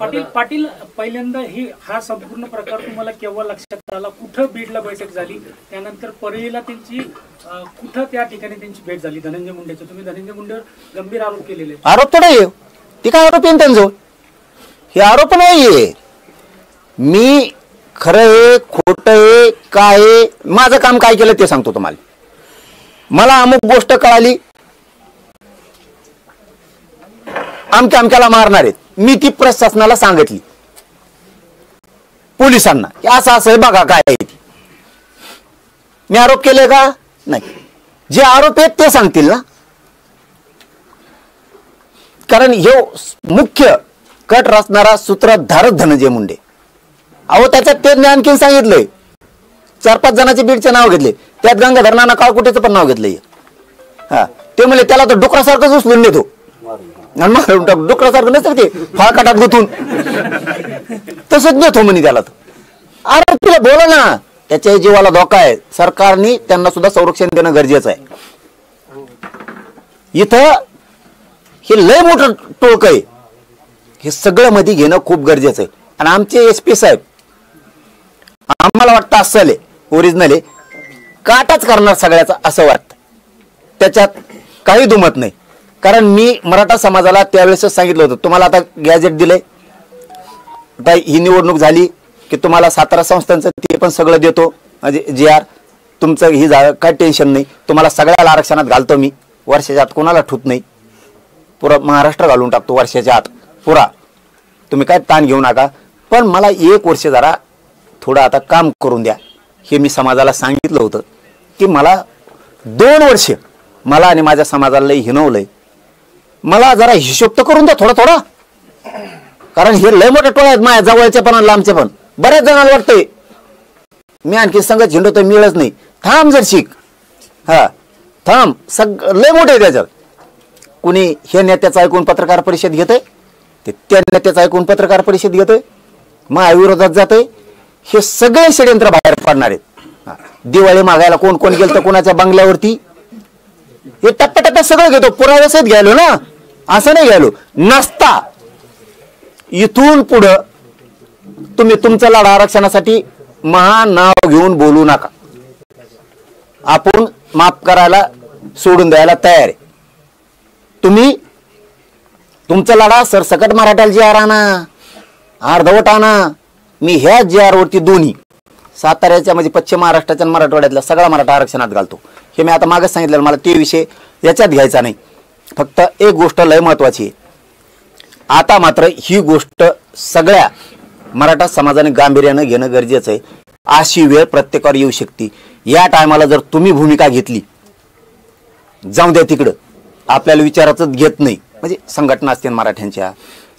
पाटील पाटील पहिल्यांदा हा संपूर्ण प्रकार तुम्हाला केव्हा लक्षात आला? कुठं बीडला बैठक झाली, त्यानंतर परळीला त्यांची कुठं त्या ठिकाणी त्यांची भेट झाली धनंजय मुंडेचं? तुम्ही धनंजय मुंडेवर गंभीर आरोप केलेले. आरोप थोडा आहे ते, काय आरोप आहे त्यांचं? हे आरोप नाहीये. मी खरं आहे खोटं आहे काय आहे, माझं काम काय केलं ते सांगतो तुम्हाला. मला अमुक गोष्ट कळाली, अमक्याला मारणार आहेत, मी ती प्रशासनाला सांगितली, पोलिसांना की असं असं आहे बघा काय आहे. मी आरोप केले का? नाही. जे आरोप आहेत ते सांगतील ना, कारण हे मुख्य कट रचणारा सूत्रधारच धनंजय मुंडे. अहो त्याच्यात ते आणखीन सांगितलंय, 4-5 जणांचे बीडचे नाव घेतले, त्यात गंगाधर नाना काळकुटेचं पण नाव घेतलंय. हा ते म्हणले त्याला तर डुकरासारखंच उचलून नेतो, डुकरासारखं नसतं ते फाळकाटात गुंतून, तसंच नेतो म्हणे त्याला. अरे तुला बोला ना, त्याच्या जीवाला धोका आहे, सरकारने त्यांना सुद्धा संरक्षण देणं गरजेचं आहे. इथं हे लय मोठं टोक आहे, हे सगळं मध्ये घेणं खूप गरजेचं आहे. आणि आमचे SP साहेब आम्हाला वाटतं असं आहे ओरिजिनल आहे, काटाच करणार सगळ्याचा असं वाटतं, त्याच्यात काही दुमत नाही. कारण मी मराठा समाजाला त्यावेळेसच सांगितलं होतं, तुम्हाला आता गॅजेट दिलंय, आता ही निवडणूक झाली की तुम्हाला 17 संस्थांचं ते पण सगळं देतो, म्हणजे GR तुमचं ही काय टेन्शन नाही, तुम्हाला सगळ्याला आरक्षणात घालतो मी, वर्षाच्या आत कोणाला ठूत नाही, पुरा महाराष्ट्र घालून टाकतो वर्षाच्या आत पुरा, तुम्ही काय ताण घेऊ नका. पण मला 1 वर्ष जरा थोडं आता काम करून द्या, हे मी समाजाला सांगितलं होतं की मला 2 वर्ष मला आणि माझ्या समाजाला हिनवलंय, मला जरा हिशोब तर करून द्या थोडा थोडा. कारण हे लय मोठे टोळे आहेत माझ्या जवळचे पण आणि लांबचे पण. बऱ्याच जणांना वाटतंय मी आणखी संगत झेंडोतोय, मिळत नाही. थांब जर शिक, हा थांब, लय मोठे त्याच्यात. कुणी हे नेत्याचं ऐकून पत्रकार परिषद घेतय, ते त्या नेत्याचं ऐकून पत्रकार परिषद घेतोय, महाविरोधात जातोय. हे सगळे षडयंत्र बाहेर पडणार आहेत. दिवाळी मागायला कोण कोण गेलं तर कोणाच्या बंगल्यावरती, हे टप्प्याटप्प्यात सगळं घेतो. पुराव्यासहित घ्यायलो ना, असं नाही घ्यायलो नसता. इथून पुढं तुम्ही तुमचा लढा आरक्षणासाठी महान नाव घेऊन बोलू नका. आपण माफ करायला सोडून द्यायला तयार आहे. तुम्ही तुमचा लढा सरसकट मराठ्याला GR आणा, अर्धवट आणा. मी ह्या GR वरती दोन्ही साताऱ्याच्या म्हणजे पश्चिम महाराष्ट्राच्या मराठवाड्यातल्या सगळा मराठा आरक्षणात घालतो. हे मी आता मागच सांगितलं, मला ते विषय याच्यात घ्यायचा नाही. फक्त एक गोष्ट लय महत्वाची आहे, आता मात्र ही गोष्ट सगळ्या मराठा समाजाने गांभीर्यानं घेणं गरजेचं आहे. अशी वेळ प्रत्येकावर येऊ शकते. या टायमाला जर तुम्ही भूमिका घेतली, जाऊ द्या तिकडं, आपल्याला विचाराचंच घेत नाही, म्हणजे संघटना असतील मराठ्यांच्या,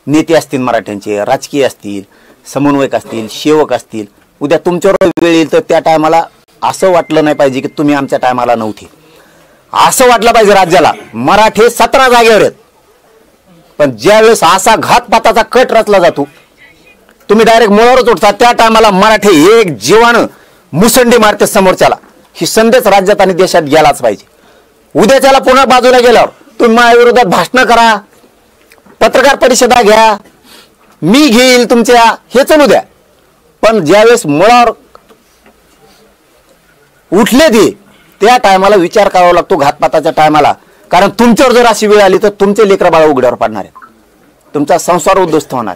नेते असतील मराठ्यांचे, राजकीय असतील, समन्वयक असतील, सेवक असतील, उद्या तुमच्यावर वेळ येईल तर त्या टायमाला असं वाटलं नाही पाहिजे की तुम्ही आमच्या टायमाला नव्हते. असं वाटलं पाहिजे राज्याला मराठे 17 जागेवर आहेत, पण ज्यावेळेस असा घातपाताचा कट रचला जातो, तुम्ही डायरेक्ट मुळावरच उठता, त्या टायमाला मराठे एक जीवानं मुसंडी मारते समोरच्याला. ही संदेश राज्यात आणि देशात गेलाच पाहिजे. उद्याच्याला पुन्हा बाजूला गेल्यावर तुम्ही माझ्याविरोधात भाषण करा, पत्रकार परिषदा घ्या, मी घेईल तुमच्या, हे चालू द्या. पण ज्यावेळेस मुळावर उठले ते, त्या टायमाला विचार करावा लागतो घातपाताच्या टायमाला. कारण तुमच्यावर जर अशी वेळ आली तर तुमचे लेकरं बाळ उघड्यावर पडणार आहेत, तुमचा संसार उद्ध्वस्त होणार.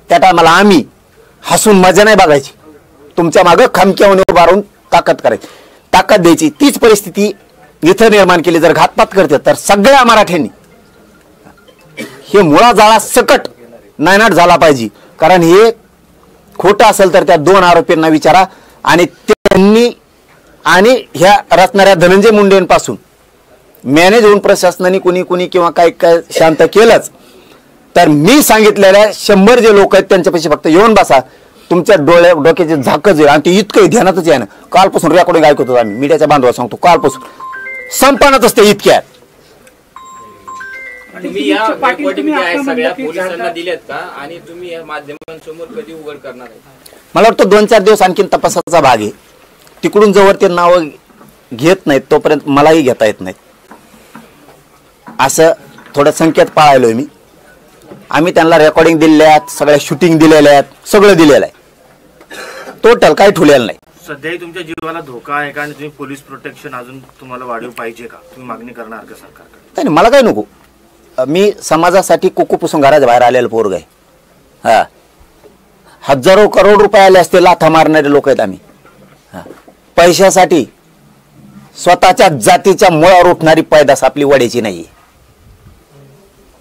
त्या टायमाला आम्ही हसून मजा नाही बघायची, तुमच्या मागं खमक्यावून उभा राहून ताकद करायची, ताकद द्यायची. तीच परिस्थिती इथं निर्माण केली. जर घातपात करते तर सगळ्या मराठ्यांनी हे मुळा जाळा सकट नायनाट झाला पाहिजे. कारण हे खोटं असेल तर त्या 2 आरोपींना विचारा, आणि त्यांनी आणि ह्या रचणाऱ्या धनंजय मुंडेंपासून मॅनेज होऊन प्रशासनाने कुणी कुणी किंवा काय काय शांत केलंच तर मी सांगितलेल्या 100 जे लोक आहेत त्यांच्यापाशी फक्त येऊन बसा, तुमच्या डोक्याचे झाकच आहे. आणि ते इतकं ध्यानातच आहे ना, कालपासून रेकॉर्डिंग ऐकतो आम्ही, मीडियाच्या बांधवा सांगतो, कालपासून संपणातच असते इतक्या. तुम्ही या रेकॉर्डिंग आहे सगळ्या पोलिसांना दिलेत का, आणि तुम्ही या माध्यमांसमोर कधी उघड करणार आहे? मला वाटतं 2-4 दिवस आणखीन तपासाचा भाग आहे. तिकडून जवळ ते नाव घेत नाहीत तोपर्यंत मलाही घेता येत नाहीत, असं थोडं संकेत पाळायलोय मी. आम्ही त्यांना रेकॉर्डिंग दिलेल्या आहेत, सगळ्या शूटिंग दिलेल्या आहेत, सगळं दिलेलं आहे, टोटल काही ठुलेलं नाही. सध्याही तुमच्या जीवाला धोका आहे का आणि तुम्ही पोलीस प्रोटेक्शन अजून तुम्हाला वाढीव पाहिजे का, तुम्ही मागणी करणार का सरकारकडे? नाही, मला काय नको. मी समाजासाठी कुकू पुसून घराच्या बाहेर आलेलं पोरग आहे. हा, हजारो करोड रुपये आले असते लाथा मारणारे लोक आहेत आम्ही. पैशासाठी स्वतःच्या जातीच्या मुळावर उठणारी पैदास आपली वड्याची नाही.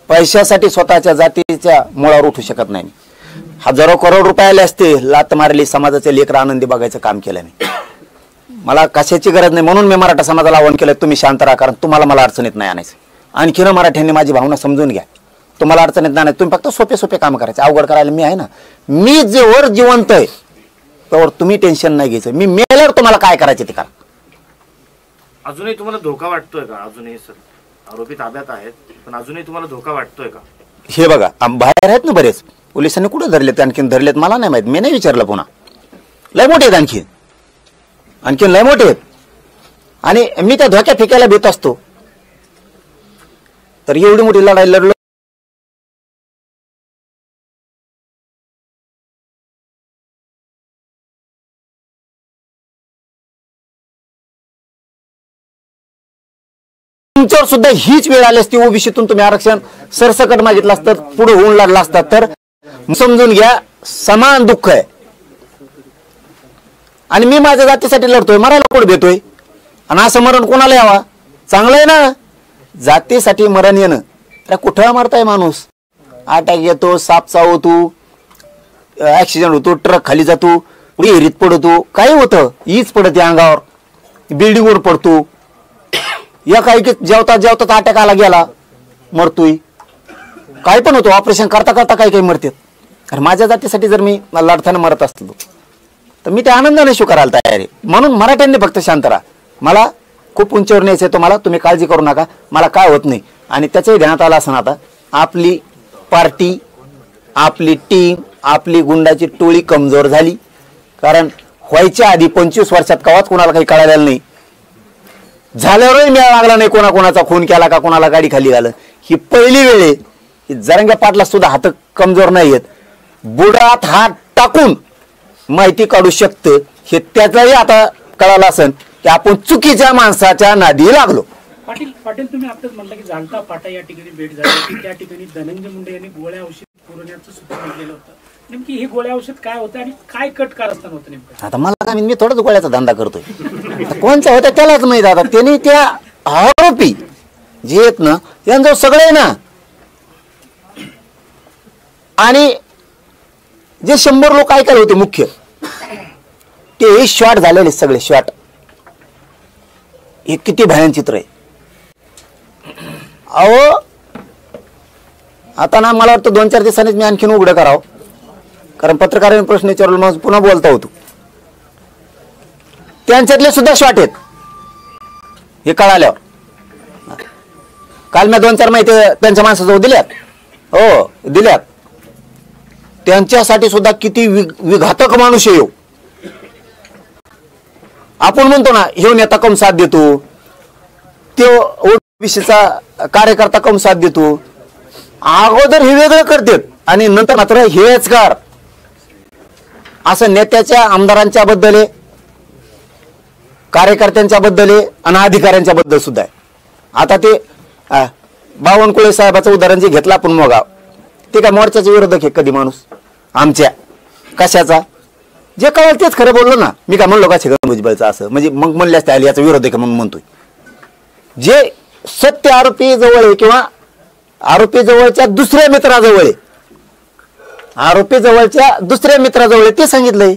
पैशासाठी स्वतःच्या जातीच्या मुळावर उठू शकत नाही. हजारो करोड रुपये आले असते, लात मारली, समाजाचे लेकर आनंदी बघायचं काम केलं मी. मला कशाची गरज नाही, म्हणून मी मराठा समाजाला आवाहन केलं, तुम्ही शांत राहा, कारण तुम्हाला मला अडचणीत नाही आणायचं. आणखीन मराठ्यांनी माझी भावना समजून घ्या, तुम्हाला अडचणीत नाही, तुम्ही फक्त सोपे सोपे काम करायचे, अवघड करायला मी आहे ना. मी जेवर जिवंत आहे त्यावर तुम्ही टेन्शन नाही घ्यायचं. मी मेल्यावर तुम्हाला काय करायचे ते करा. अजूनही तुम्हाला धोका वाटतोय का? अजूनही सर आरोपी ताब्यात आहेत, पण अजूनही तुम्हाला धोका वाटतोय का? हे बघा, बाहेर आहेत ना बरेच, पोलिसांनी कुठे धरलेत, आणखीन धरलेत मला नाही माहित, मी नाही विचारलं. पुन्हा लय मोठे आहेत, आणखीन लय मोठे आहेत, आणि मी त्या धोक्या फेकायला भीत असतो. तर एवढी मोठी लढाई लढलो. तुमच्यावर सुद्धा हीच वेळ आली असती, ओबीसीतून तुम्ही आरक्षण सरसकट मागितलं असतं, पुढे होऊन लढला असतात, तर समजून घ्या समान दुःख आहे. आणि मी माझ्या जातीसाठी लढतोय, मरायला कोण भेटतोय, आणि असं मरण कोणाला यावा? चांगलं आहे ना, जातीसाठी मरण येणं. अरे कुठं मरताय माणूस, अटॅक येतो, साप चावतो, ऍक्सिडेंट होतो, ट्रक खाली जातो, विहिरीत पडतो, काही होतं, हीच पडते अंगावर, बिल्डिंगवर पडतो, या काही जेवता जेवता अटॅक आला गेला मरतोय, काय पण होतो, ऑपरेशन करता करता काही काही मरतात. अरे माझ्या जातीसाठी जर मी लढताना मरत असलो तर मी ते आनंदाने स्वीकारायला तयार आहे. म्हणून मराठ्यांनी फक्त शांत राहा, मला खूप उंचीवर न्यायचं आहे, तुम्हाला तुम्ही काळजी करू नका, मला काय होत नाही. आणि त्याचंही ध्यानात आलं असं, आता आपली पार्टी, आपली टीम, आपली गुंडाची टोळी कमजोर झाली. कारण व्हायच्या आधी 25 वर्षात कवाच कोणाला काही कळालेलं नाही, झाल्यावरही मेळा लागला नाही, कोणाकोणाचा खून केला का, कोणाला गाडी खाली घालं. ही पहिली वेळ आहे. जरंगे पाटला सुद्धा हात कमजोर नाही आहेत, बुडात हात टाकून माहिती काढू शकतं, हे त्याचंही आता कळालं असेल की आपण चुकीच्या माणसाच्या नादी लागलो. पाटील तुम्ही आताच म्हटलं की झालता फाटा या ठिकाणी भेट झाली, त्या ठिकाणी धनंजय मुंडे यांनी गोळ्या औषध पुरवण्याचं सूत्र म्हटलेलं होतं. नेमकी हे गोळ्या औषध काय होतं आणि काय कट कारस्थान होतं नेमकं? आता मला काय, मी थोडंच गोळ्याचा धंदा करतोय, कोणचा होता त्यालाच माहित. आता त्यांनी त्या आरोपी जे आहेत ना, यांचं सगळे ना, आणि जे 100 लोक ऐकायला होते मुख्य, ते शॉट झालेले सगळे शॉट. हे किती भयान चित्र आहे. अहो आता ना, मला वाटतं 2-4 दिवसांनीच मी आणखीन उघडं करावं, कारण पत्रकारांनी प्रश्न विचारला, मग पुन्हा बोलता होतो. त्यांच्यातले सुद्धा शॉट आहेत हे कळाल्यावर. काल मी 2-4 माहिती त्यांच्या माणसाजवळ दिल्यात, हो दिल्यात. त्यांच्यासाठी सुद्धा किती विघातक माणूस आहे. आपण म्हणतो ना, हे नेता कम साथ देतो, तो ओबीसीचा कार्यकर्ता कम साथ देतो. अगोदर हे वेगळं करतात आणि नंतर मात्र हेच कर, असं नेत्याच्या आमदारांच्या बद्दल आहे, कार्यकर्त्यांच्या बद्दल आहे, आणि अधिकाऱ्यांच्या बद्दल सुद्धा आहे. आता ते बावनकुळे साहेबाचं उदाहरण जे घेतलं आपण, मोगाव, ते काय मोर्चाचे विरोधक आहे कधी माणूस आमच्या? कशाचा? जे कळलं तेच खरं बोललो ना. मी काय म्हणलो का छगन भुजबळचं असं, म्हणजे मग म्हणले असते याचा विरोध आहे म्हणून म्हणतोय. जे सत्य आरोपी जवळ आहे किंवा आरोपी जवळच्या दुसऱ्या मित्राजवळ आहे, आरोपी जवळच्या दुसऱ्या मित्राजवळ आहे, ते सांगितलंय.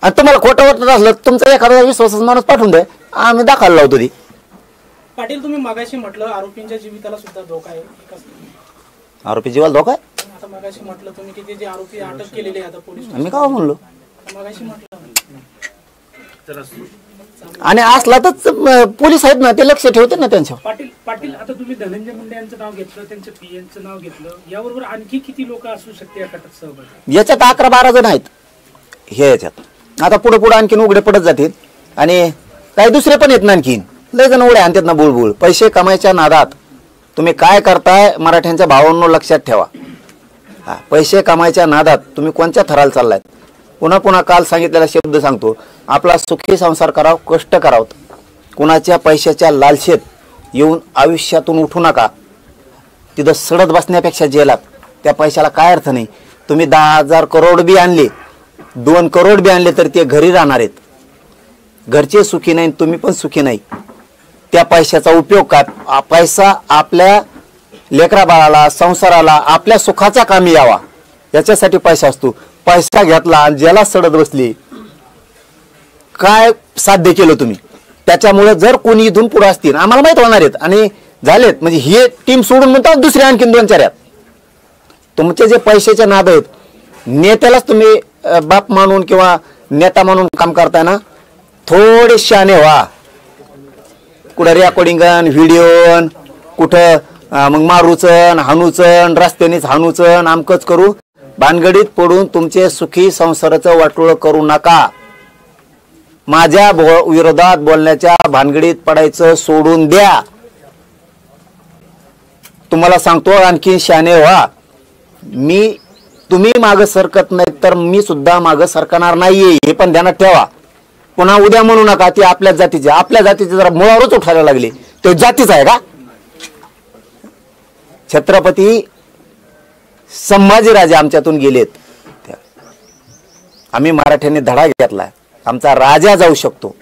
आणि तुम्हाला खोटं वाटत असलं तुमचा एखादा विश्वासाचा माणूस पाठवून द्या, आम्ही दाखल लावतो ती. पाटील तुम्ही मगाशी म्हटलं आरोपींच्या जीविताला सुद्धा धोका आहे. आरोपी जीवाला धोका आहे? आता मगाशी म्हटलं तुम्ही की ते जे आरोपी अटक केलेले आता पोलीस, आम्ही का म्हणलो? मगाशी म्हटलं. आणि असला तर पोलीस आहेत ना, ते लक्ष ठेवते ना त्यांच्यावर. पाटील आता तुम्ही धनंजय मुंडे यांचं नाव घेतलं, त्यांच्या पीएनचं नाव घेतलं, याबरोबर आणखी किती लोक असू शकते या गटात सहभागी? याच्यात 11-12 जण आहेत हे याच्यात. आता पुढे पुढे आणखीन उघडे पडत जातील, आणि काही दुसरे पण आहेत ना, आणखीन लय जण उड्या आणतात ना बुळबुळ. पैसे कमायच्या नादात तुम्ही काय करताय मराठ्यांच्या भावांनो लक्षात ठेवा. पैसे कमायच्या नादात तुम्ही कोणत्या थराला चाललाय. पुन्हा पुन्हा काल सांगितलेला शब्द सांगतो, आपला सुखी संसार करावं, कष्ट करावं. कुणाच्या पैशाच्या लालसेत येऊन आयुष्यातून उठू नका. तिथं सडत बसण्यापेक्षा जेलात त्या पैशाला काय अर्थ नाही. तुम्ही 10,000 करोड बी आणले, 2 करोड बी आणले तर ते घरी राहणार आहेत. घरचे सुखी नाही, तुम्ही पण सुखी नाही. त्या पैशाचा उपयोग काय. पैसा आपल्या लेकरा बाळाला, संसाराला, आपल्या सुखाच्या कामी यावा याच्यासाठी पैसा असतो. पैसा घेतला आणि ज्याला सडत बसली, काय साध्य केलं तुम्ही. त्याच्यामुळे जर कोणी इथून पुढे असतील, आम्हाला माहित होणार आहेत आणि झालेत, म्हणजे ही टीम सोडून म्हणतात दुसरी आणखीन 2-4 आहेत. तुमचे जे पैशाचे नाद आहेत, नेत्यालाच तुम्ही बाप मानून किंवा नेता म्हणून काम करताय ना, थोडे शहाणे व्हा. कुठं रेकॉर्डिंगन, व्हिडिओन, कुठं मग मारूचन, हाणूचन, रस्त्यानेच हाणूचन, आमकच करू. भानगडीत पडून तुमचे सुखी संसाराचं वाटोळं करू नका. माझ्या विरोधात बोलण्याच्या भानगडीत पडायचं सोडून द्या. तुम्हाला सांगतो आणखी शहाणे व्हा. तुम्ही मागं सरकत नाही तर मी सुद्धा मागं सरकणार नाहीये, हे पण ध्यानात ठेवा. पुन्हा उद्या म्हणू नका ती आपल्या जातीचे जरा मुळावरच उठायला लागले, तो जातीच आहे का. छत्रपती संभाजीराजे आमच्यातून गेलेत. आम्ही मराठ्यांनी धडा घेतलाय, आमचा राजा जाऊ शकतो.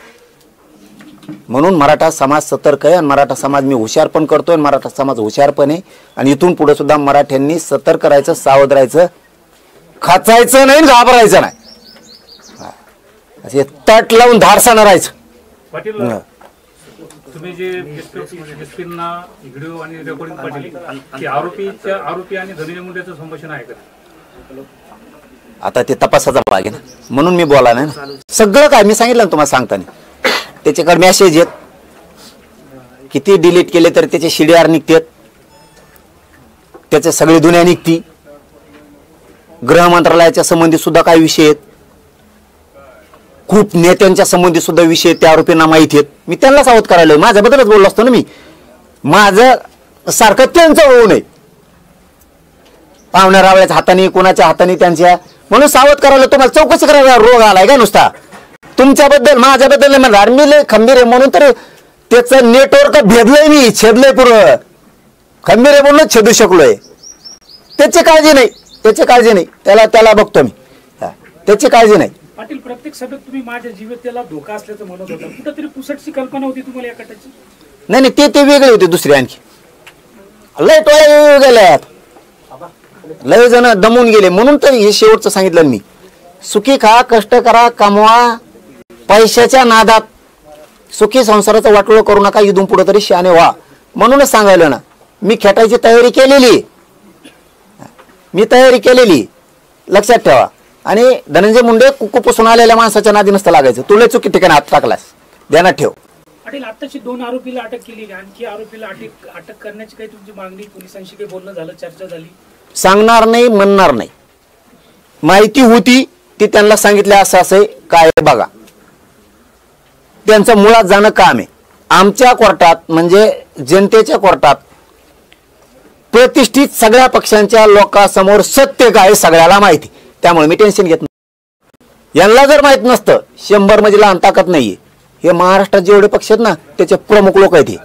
म्हणून मराठा समाज सतर्क आहे आणि मराठा समाज मी हुशार पण करतोय. मराठा समाज हुशार पण आहे आणि इथून पुढे सुद्धा मराठ्यांनी सतर्क राहायचं, सावध राहायचं, खचायचं नाही, घाबरायचं नाही. असे तट लावून धारसानं राहायचं. पाटील, तुम्ही जे एसपींना व्हिडिओ आणि रेकॉर्डिंग पाठवली की आरोपी आणि धनंजय मुंडेचं संभाषण आहे का? आता ते तपासाचा भाग आहे ना, म्हणून मी बोला नाही. सगळं काय मी सांगितलं ना तुम्हाला सांगताना. त्याच्याकडे मेसेज आहेत, किती डिलीट केले तर त्याचे CDR निघतात, त्याचे सगळे दुनिया निघती. गृह मंत्रालयाच्या संबंधी सुद्धा काय विषय आहेत, खूप नेत्यांच्या संबंधी सुद्धा विषय त्या आरोपींना माहिती आहेत. मी त्यांना सावध करायला, माझ्याबद्दलच बोललो असतो ना मी. माझं सारखं त्यांचं होऊ नये, पाहुण्या रावळ्याच्या हाताने, कोणाच्या हाताने त्यांच्या, म्हणून सावध करायला. तुम्हाला चौकशी करायला रोग आलाय का नुसता. तुमच्याबद्दल माझ्याबद्दल नाही म्हणणार मी, लय खंबीर आहे म्हणून तर त्याचं नेटवर्क भेदलंय, मी छेदलंय पुरं. खंबीर आहे म्हणून छेदू शकलोय. त्याची काळजी नाही, त्याला बघतो मी, त्याची काळजी नाही. पाटील, प्रत्येक सभेत तुम्ही माझ्या जीविततेला धोका असल्याचं म्हणत होता. कुठंतरी पुसटची कल्पना होती तुम्हाला या कटाची? नाही, ते वेगळे होते. दुसरे आणखी लय टोळ्या गेल्यात, लय जण दमून गेले. म्हणून तर हे शेवटचं सांगितलं मी, सुखी खा, कष्ट करा, कमवा. पैशाच्या नादात सुखी संसाराचं वाटोळं करू नका. इथून पुढे तरी शहाणे व्हा. म्हणूनच सांगायला ना, मी खेटायची तयारी केलेली, लक्षात ठेवा. आणि धनंजय मुंडे कुकूपासून आलेल्या माणसाच्या नादी नसतं लागायचं. तुला चुकी ठिकाणी हात टाकलास, ध्यानात ठेव. पाटील, आताची 2 आरोपीला अटक केली, आणखी आरोपीला अटक करण्याची काही तुमची मागणी, पोलिसांशी काही बोलणं झालं, चर्चा झाली? सांगणार नाही, म्हणणार नाही. माहिती होती ती त्यांना सांगितलं, असं काय बघा. त्यांचं मुळात जाणं काम आहे. आमच्या कोर्टात म्हणजे जनतेच्या कोर्टात प्रतिष्ठित सगळ्या पक्षांच्या लोकांसमोर सत्य काय सगळ्याला माहिती. त्यामुळे मी टेन्शन घेत नाही. यांना जर माहित नसतं, 100 म्हणजे लहान ताकद नाहीये. हे महाराष्ट्रात जेवढे पक्ष आहेत ना, त्याचे प्रमुख लोक आहेत.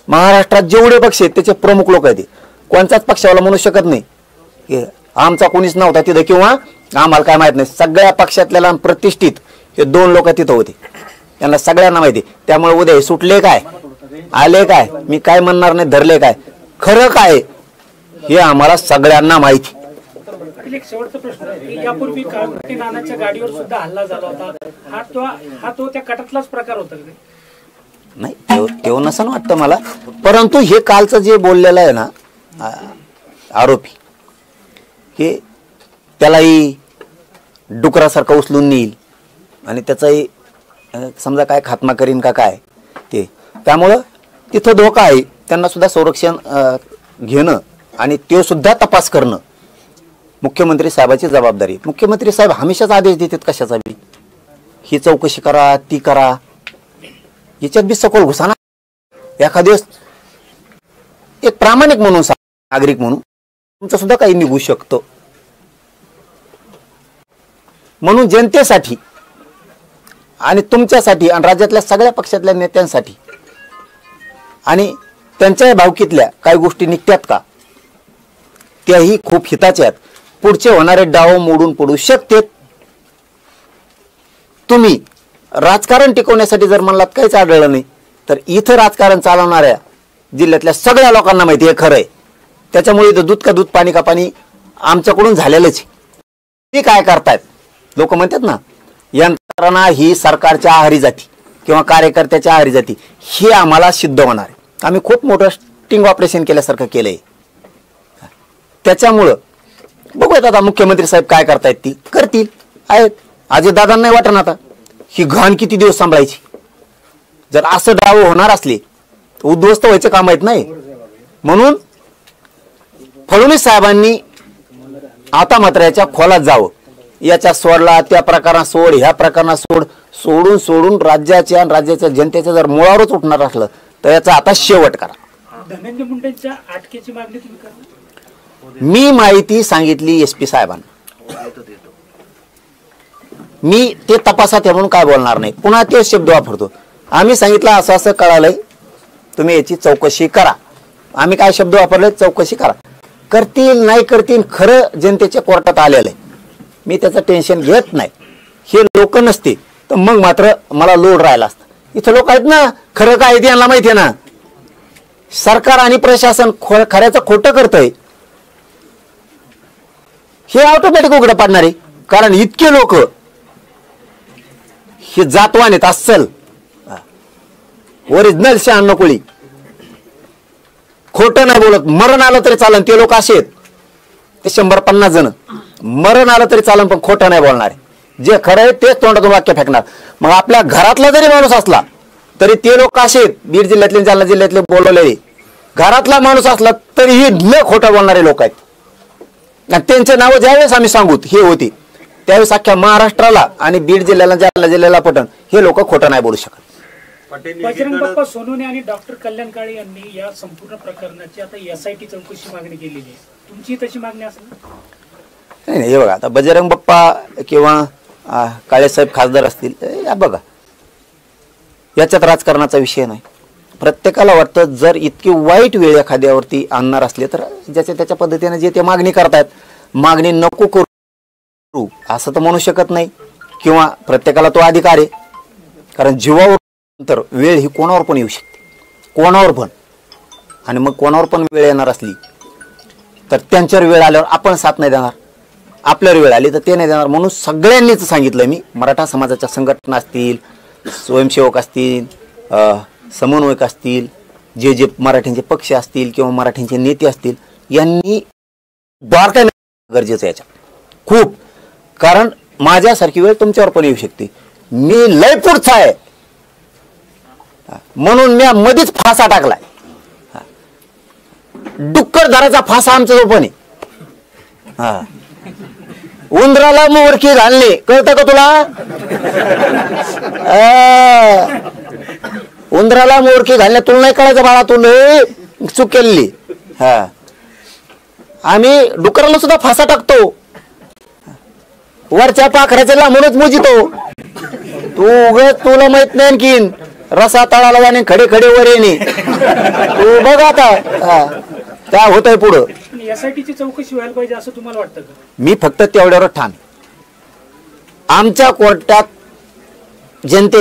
महाराष्ट्रात जेवढे पक्ष आहेत त्याचे प्रमुख लोक आहेत. कोणत्याच पक्षाला म्हणू शकत नाही आमचा कोणीच नव्हता तिथं किंवा आम्हाला काय माहित नाही. सगळ्या पक्षातल्या प्रतिष्ठित हे 2 लोक तिथं होते. त्यांना सगळ्यांना माहिती. त्यामुळे उद्या सुटले काय, आले काय, मी काय म्हणणार नाही, धरले काय, खरं काय, हे आम्हाला सगळ्यांना माहिती. एक शेवटचा प्रश्न, यापूर्वी काळवटी नानाच्या गाडीवर सुद्धा हल्ला झाला होता. हा तो त्या कटातलाच प्रकार होता? नाही, तेव्हा नसं वाटतं मला. परंतु हे कालचं जे बोललेलं आहे ना आरोपी, हे त्यालाही डुकरासारखं उचलून नेईल आणि त्याचाही समजा काय खात्मा करीन का काय ते. त्यामुळं तिथं धोका आहे. त्यांना सुद्धा संरक्षण घेणं आणि ते सुद्धा तपास करणं मुख्यमंत्री साहेबाची जबाबदारी. मुख्यमंत्री साहेब हमेशाच आदेश देतात कशाचा बी, ही चौकशी करा, ती करा. याच्यात बी सखोल घुसा ना. एखाद्या एक प्रामाणिक म्हणून नागरिक म्हणून तुमचं सुद्धा काही निघू शकतं. म्हणून जनतेसाठी आणि तुमच्यासाठी आणि राज्यातल्या सगळ्या पक्षातल्या नेत्यांसाठी आणि त्यांच्या भावकीतल्या काही गोष्टी निघतात का त्याही खूप हिताच्या आहेत. पुढचे होणारे डाव मोडून पडू शकतात. तुम्ही राजकारण टिकवण्यासाठी जर म्हणलात काहीच आढळलं नाही तर इथं राजकारण चालवणाऱ्या जिल्ह्यातल्या सगळ्या लोकांना माहिती आहे खरं आहे. त्याच्यामुळे इथं दूध का दूध पाणी का पाणी आमच्याकडून झालेलंच. ते काय करतायत लोक म्हणतात ना यंत्रणा ही सरकारच्या आहारी जाती किंवा कार्यकर्त्याच्या आहारी जाती हे आम्हाला सिद्ध होणार आहे. आम्ही खूप मोठं स्टिंग ऑपरेशन केल्यासारखं केलंय. त्याच्यामुळं बघूयात आता मुख्यमंत्री साहेब काय करतायत ती करतील आहेत. अजितदादांना नाही वाटत आता ही घाण किती दिवस सांभाळायची. जर असं डाव होणार असले उद्ध्वस्त व्हायचं काम आहेत नाही. म्हणून फडणवीस साहेबांनी आता मात्र याच्या खोलात जावं. याच्या सोडला त्या प्रकारात सोड ह्या प्रकारात सोडून सोडून राज्याच्या जनतेच्या जर मुळावरच उठणार असलं तर याचा आता शेवट करा. धनंजय मुंडेंच्या अटकेची मागणी तुम्ही करा. मी माहिती सांगितली SP साहेबांना. मी ते तपासात आहे म्हणून काय बोलणार नाही. पुन्हा ते शब्द वापरतो. आम्ही सांगितलं असं असं कळालंय तुम्ही याची चौकशी करा. आम्ही काय शब्द वापरले चौकशी करा. करतील नाही करतील खरं जनतेच्या कोर्टात आलेलं आहे. मी त्याचं टेन्शन घेत नाही. हे लोक नसते तर मग मात्र मला लोड राहिला असतं. इथं लोक आहेत ना खरं काय ते यांना माहिती आहे ना. सरकार आणि प्रशासन खऱ्याचं खोटं करतंय हे ऑटोमॅटिक उघडं पडणार आहे. कारण इतके लोक हे जातवान आहेत अस्सल ओरिजिनल शहाण्णव कोळी खोटं नाही बोलत. मरण आलं तरी चालन ते लोक असे आहेत ते 150 जण मरण आलं तरी चालन पण खोटं नाही बोलणार. जे खरं आहे तेच तोंडातून वाक्य फेकणार. मग आपल्या घरातला जरी माणूस असला तरी ते लोक असे आहेत बीड जिल्ह्यातले जालना जिल्ह्यातले बोलवलेले घरातला माणूस असला तरीही न खोटं बोलणारे लोक आहेत. आणि त्यांचे नावं ज्यावेळेस आम्ही सांगूत हे होती त्यावेळेस अख्ख्या महाराष्ट्राला आणि बीड जिल्ह्याला जालना जिल्ह्याला पटन हे लोक खोटं नाही बोलू शकत. बजरंग बाप्पा सोनवणे आणि डॉक्टर कल्याण काळे यांनी या संपूर्ण प्रकरणाची आता SIT चौकशी मागणी केलेली आहे. तुमची तशी मागणी असेल? नाही हे बघा आता बजरंग बाप्पा किंवा काळेसाहेब खासदार असतील या बघा याच्यात राजकारणाचा विषय नाही. प्रत्येकाला वाटतं जर इतकी वाईट वेळ एखाद्यावरती आणणार असले तर ज्याच्या त्याच्या पद्धतीने जे ते मागणी करतायत मागणी नको करू असं तर म्हणू शकत नाही किंवा प्रत्येकाला तो अधिकार आहे. कारण जीवावर तर वेळ ही कोणावर पण येऊ शकते कोणावर पण. आणि मग कोणावर पण वेळ येणार असली तर त्यांच्यावर वेळ आल्यावर आपण साथ नाही देणार. आपल्यावर वेळ आली तर ते नाही देणार. म्हणून सगळ्यांनीच सांगितलं मी मराठा समाजाच्या संघटना असतील स्वयंसेवक असतील समन्वयक असतील जे मराठ्यांचे पक्ष असतील किंवा मराठ्यांचे नेते असतील यांनी बारकाईने गरजेचं याच्यात खूप. कारण माझ्यासारखी वेळ तुमच्यावर पण येऊ शकते. मी लय पुढचा आहे म्हणून मी मध्येच फासा टाकलाय. डुक्कर दाराचा फासा आमच्या जवळ पण आहे. उंदराला मोरकी घालणे कळतं का तुला? उंदराला मोरकी घालणे तुला नाही कळायचं बाळा. तुला चूक केलेली. आम्ही डुकराला सुद्धा फासा टाकतो. वरच्या पाखराच्या लांबूनच मोजितो. तू उगत तुला माहित नाही आणखीन रसा तळाला जाणे खडे खडे वर येणे तू बघ आता त्या होतंय पुढं. SITची चौकशी व्हायला पाहिजे असं तुम्हाला वाटतं का? मी फक्त तेवढ्यावर ठाम. आमच्या कोर्टात जनते